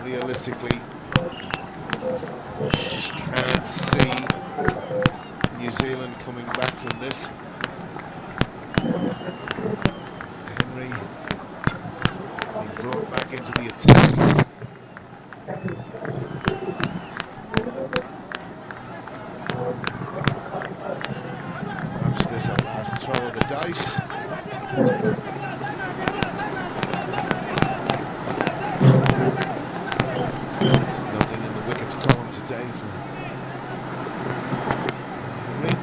realistically, just can't see New Zealand coming back from this. Henry being brought back into the attack. Perhaps this a last throw of the dice. Nothing in the wickets column today for Henry.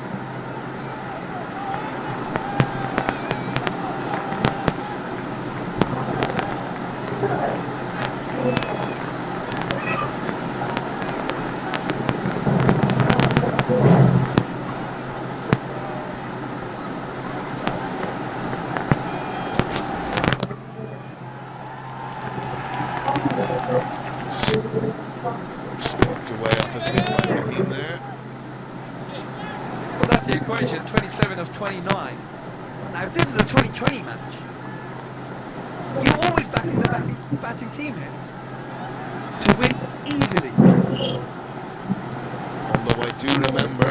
Scooped away off his hip by Rahim there. Well, that's the equation, 27 of 29. Now, if this is a 2020 match, you're always backing the batting team here to win easily. Although I do remember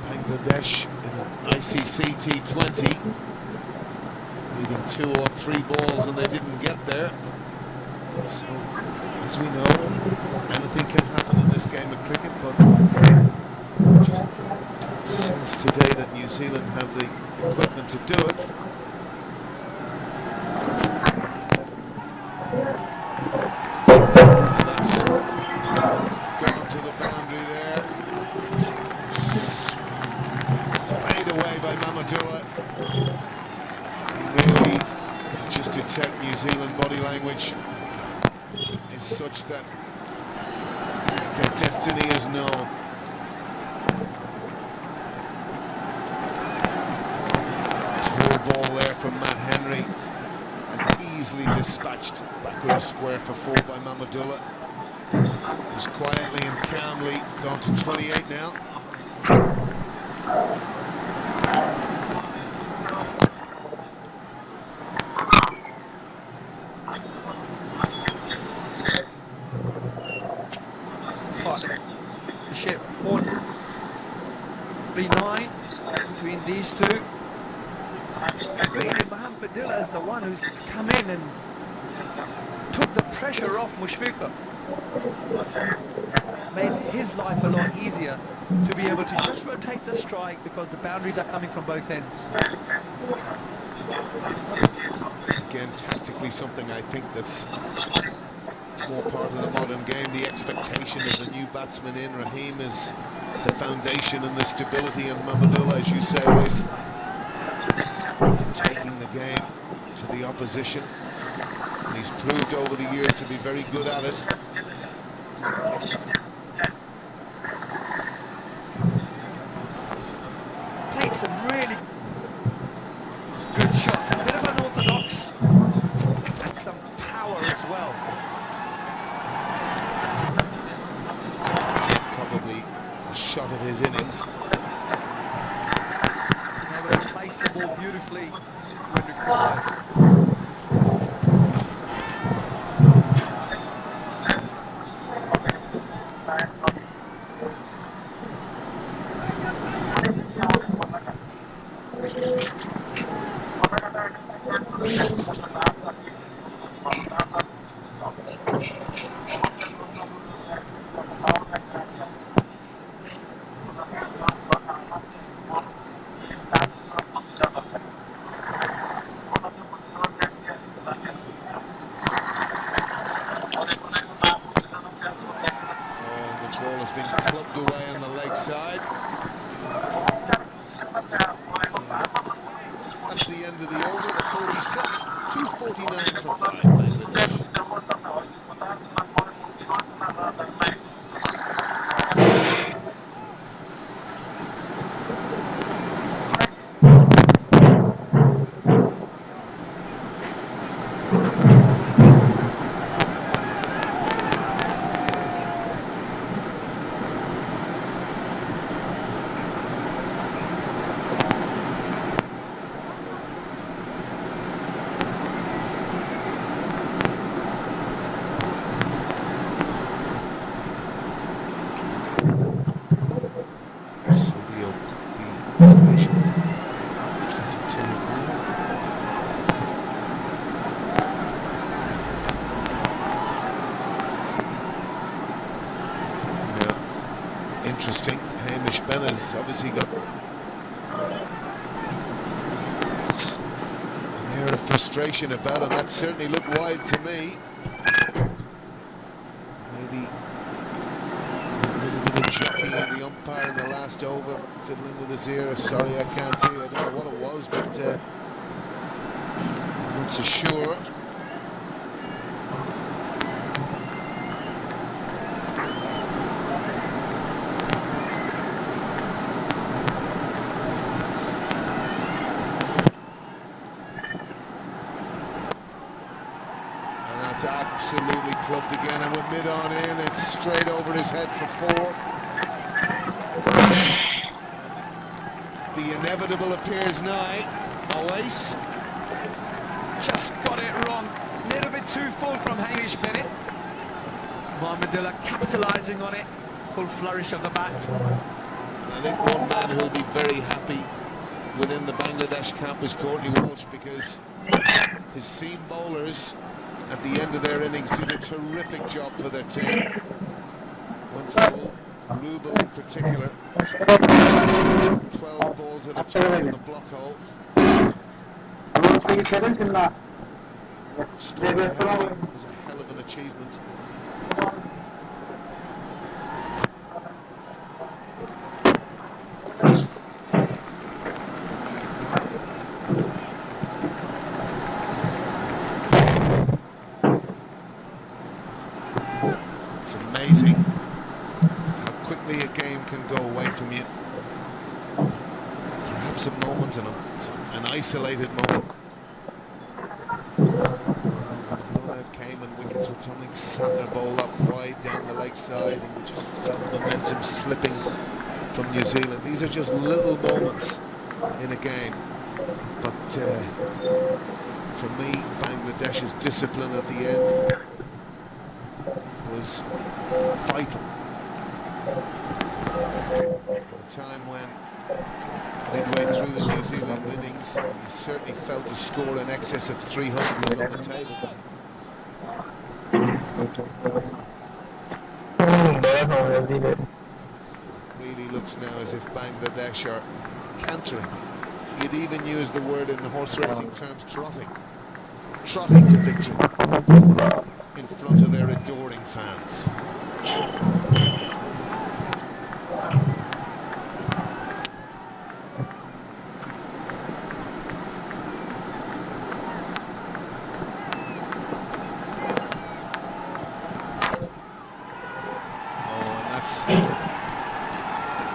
Bangladesh in an ICC T20 needing 2 or 3 balls and they didn't get there. So, as we know, anything can happen in this game of cricket, but just sense today that New Zealand have the equipment to do it. And that's gone to the boundary there. Fade away by Mamadou. Really, just detect New Zealand body language is such that their destiny is known. Full ball there from Matt Henry, and easily dispatched backward square for 4 by Mamadou, who's quietly and calmly gone to 28 now. The ship 4-3-9 between these two. Really, Mahampadilla is the one who's come in and took the pressure off Mushfiqur. Made his life a lot easier to be able to just rotate the strike because the boundaries are coming from both ends. It's again tactically something I think that's more part of the modern game. The expectation of the new batsman in Rahim is the foundation and the stability, and Mamadou, as you say, is taking the game to the opposition. And he's proved over the years to be very good at it. Played some really good shots, a bit of unorthodox, and some power as well. Probably a shot at his innings. Able to place the ball beautifully when required. Clubbed away on the leg side. That's the end of the over, the 46th, 2:49 for 5. interesting. Hamish Bennett's obviously got an air of frustration about him. That certainly looked wide to me. Maybe a little bit of jockeying of the umpire in the last over, fiddling with his ear. Sorry, I can't hear you. I don't know what it was, but I'm not so sure. It's absolutely clubbed again, and with mid-on in, it's straight over his head for 4. The inevitable appears nigh. Oace Just got it wrong. A little bit too full from Hamish Bennett. Mahmudullah capitalising on it. Full flourish of the bat. I think one man who'll be very happy within the Bangladesh camp is Courtney Walsh, because his seam bowlers at the end of their innings did a terrific job for their team. Went full, Rubel in particular, 12 balls at a time in the block hole. Scoring heavily was a hell of an achievement. It's amazing how quickly a game can go away from you. Perhaps a moment, and an isolated moment. Blowout came and wickets were tumbling. Santner bowl up wide down the leg side, and you just felt momentum slipping from New Zealand. These are just little moments in a game, but for me, Bangladesh's discipline at the end was vital. At a time when midway through the New Zealand innings, you certainly felt a score in excess of 300 was on the table. Really looks now as if Bangladesh are cantering. You'd even use the word in horse racing terms, trotting to victory in front of their adoring fans.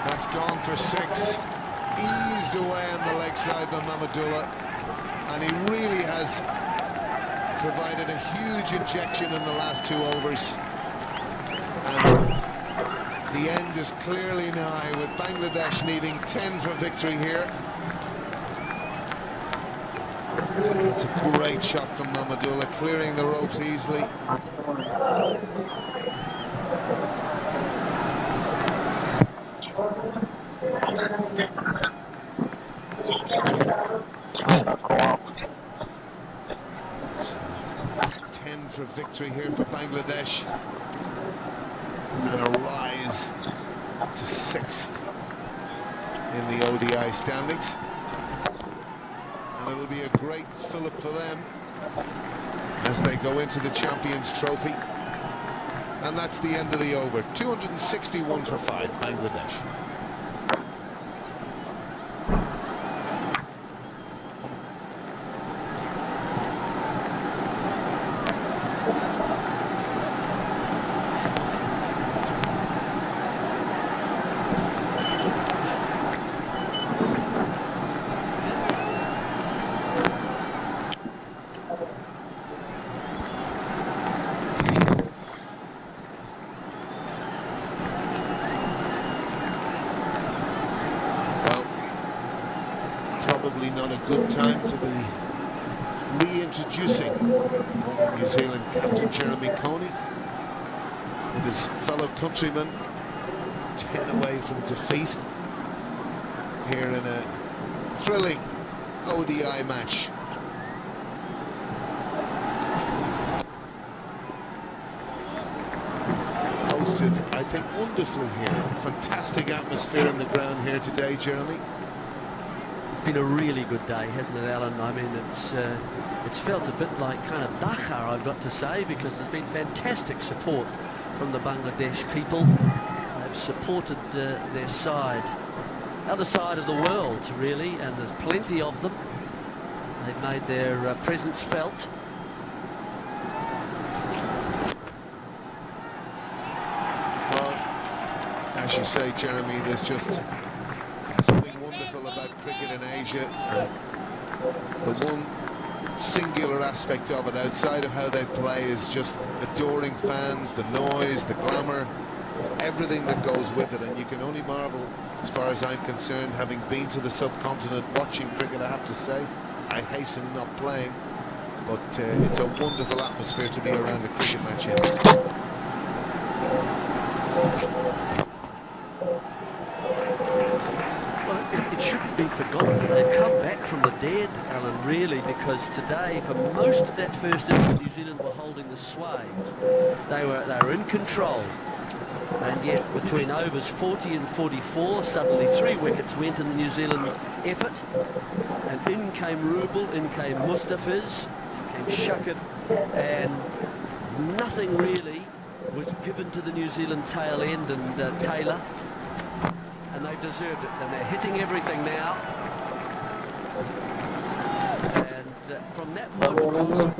That's gone for 6. Eased away on the leg side by Mahmudullah, and he really has provided a huge injection in the last 2 overs. And the end is clearly nigh, with Bangladesh needing 10 for victory here. It's a great shot from Mahmudullah, clearing the ropes easily. So, 10 for victory here for Bangladesh, and a rise to 6th in the ODI standings. And it'll be a great fillip for them as they go into the Champions Trophy. And that's the end of the over. 261 for 5, Bangladesh. Probably not a good time to be reintroducing former New Zealand captain Jeremy Coney with his fellow countrymen 10 away from defeat here in a thrilling ODI match. Hosted, I think, wonderfully here. Fantastic atmosphere on the ground here today, Jeremy. It's been a really good day, hasn't it, Alan? I mean, it's felt a bit like kind of Dakar, I've got to say, because there's been fantastic support from the Bangladesh people. They've supported their side, other side of the world, really, and there's plenty of them. They've made their presence felt. Well, as you say, Jeremy, there's just something wonderful about cricket in Asia. The one singular aspect of it, outside of how they play, is just adoring fans, the noise, the glamour, everything that goes with it. And you can only marvel, as far as I'm concerned, having been to the subcontinent watching cricket, I have to say. I hasten not playing, but it's a wonderful atmosphere to be around a cricket match in. Well, it shouldn't be forgotten that they've come back from the dead, Alan, really, because today, for most of that first innings, New Zealand were holding the sway. They were in control, and yet between overs 40 and 44, suddenly 3 wickets went in the New Zealand effort, and in came Rubel, in came Mustafiz, came Shakib, and nothing really was given to the New Zealand tail end and Taylor, and they deserved it, and they're hitting everything now. And from that moment on,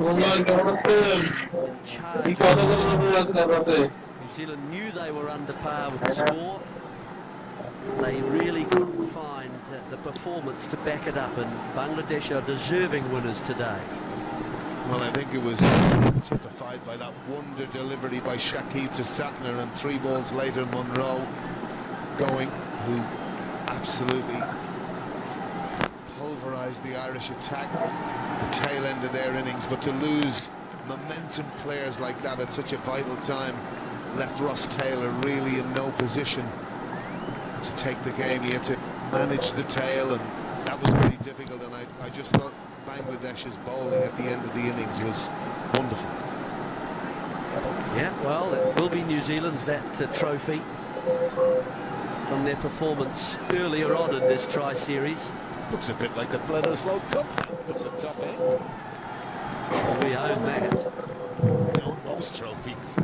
New Zealand knew they were under par with the score. They really couldn't find the performance to back it up, and Bangladesh are deserving winners today. Well, I think it was typified by that wonder delivery by Shakib to Satner, and 3 balls later Monroe going, who absolutely pulverised the Irish attack, the tail end of their innings. But to lose momentum players like that at such a vital time left Ross Taylor really in no position to take the game. He had to manage the tail, and that was pretty difficult. And I just thought Bangladesh's bowling at the end of the innings was wonderful. Yeah, well, it will be New Zealand's, that trophy, from their performance earlier on in this tri-series. Looks a bit like the Bledisloe Cup at the top end. Well, we own that. We own most trophies.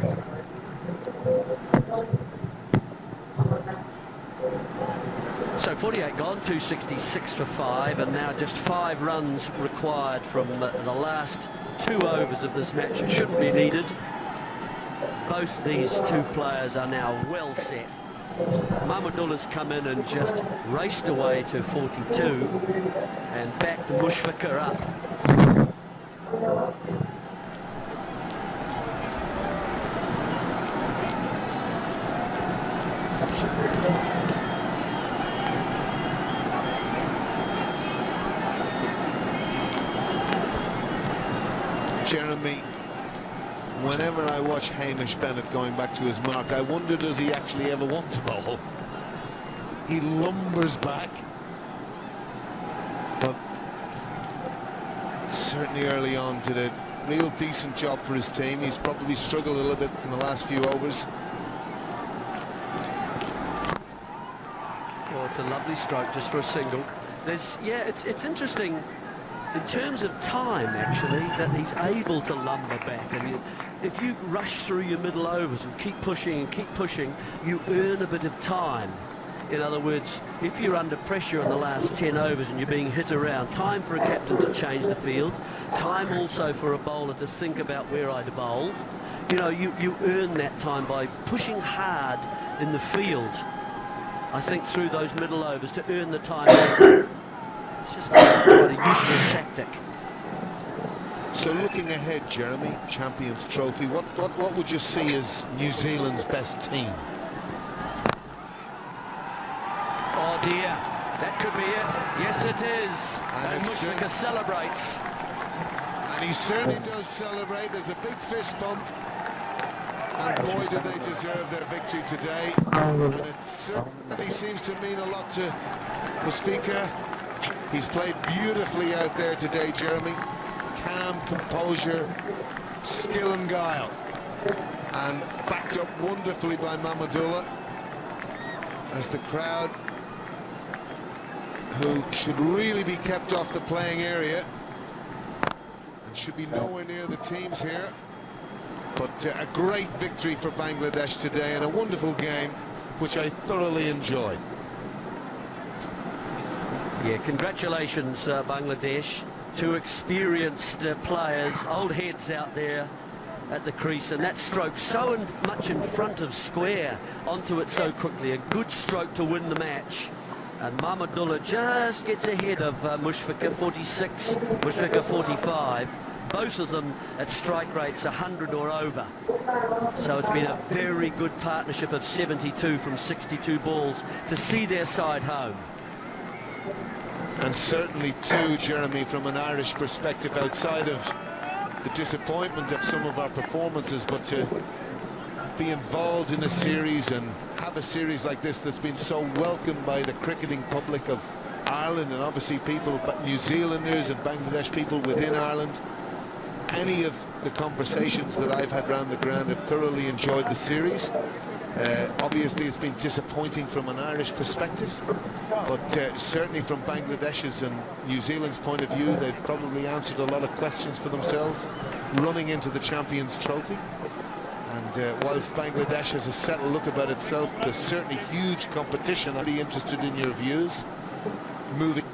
So 48 gone, 266 for 5, and now just 5 runs required from the last 2 overs of this match. It shouldn't be needed. Both these 2 players are now well set. Mahmudullah's come in and just raced away to 42 and backed Mushfiqur up. Jeremy, whenever I watch Hamish Bennett going back to his mark, I wonder, does he actually ever want to bowl? He lumbers back, but certainly early on did a real decent job for his team. He's probably struggled a little bit in the last few overs. Well, it's a lovely stroke just for a single. It's interesting in terms of time, actually, that he's able to lumber back. And if you rush through your middle overs and keep pushing, you earn a bit of time. In other words, if you're under pressure in the last 10 overs and you're being hit around, time for a captain to change the field, time also for a bowler to think about where I'd bowl. You know, you earn that time by pushing hard in the field, I think, through those middle overs to earn the time later. It's just quite a useful tactic. So looking ahead, Jeremy, Champions Trophy, what would you see as New Zealand's best team? Oh dear, that could be it. Yes, it is. And Mushfiqur celebrates. And he certainly does celebrate. There's a big fist bump. And boy, do they deserve their victory today. And it certainly seems to mean a lot to Mushfiqur. He's played beautifully out there today, Jeremy. Calm, composure, skill and guile. and backed up wonderfully by Mamadullah, as the crowd, who should really be kept off the playing area and should be nowhere near the teams here. But a great victory for Bangladesh today, and a wonderful game which I thoroughly enjoyed. Yeah, congratulations, Bangladesh. Two experienced players, old heads out there at the crease, and that stroke so much in front of square, onto it so quickly. A good stroke to win the match. And Mamadullah just gets ahead of Mushfiqur, 46, Mushfiqur 45. Both of them at strike rates 100 or over. So it's been a very good partnership of 72 from 62 balls to see their side home. And certainly too, Jeremy, from an Irish perspective, outside of the disappointment of some of our performances, but to be involved in a series and have a series like this that's been so welcomed by the cricketing public of Ireland, and obviously people, but New Zealanders and Bangladesh people within Ireland. Any of the conversations that I've had around the ground have thoroughly enjoyed the series. Obviously it's been disappointing from an Irish perspective, but certainly from Bangladesh's and New Zealand's point of view, they've probably answered a lot of questions for themselves running into the Champions Trophy. And whilst Bangladesh has a settled look about itself, there's certainly huge competition. I'd be interested in your views moving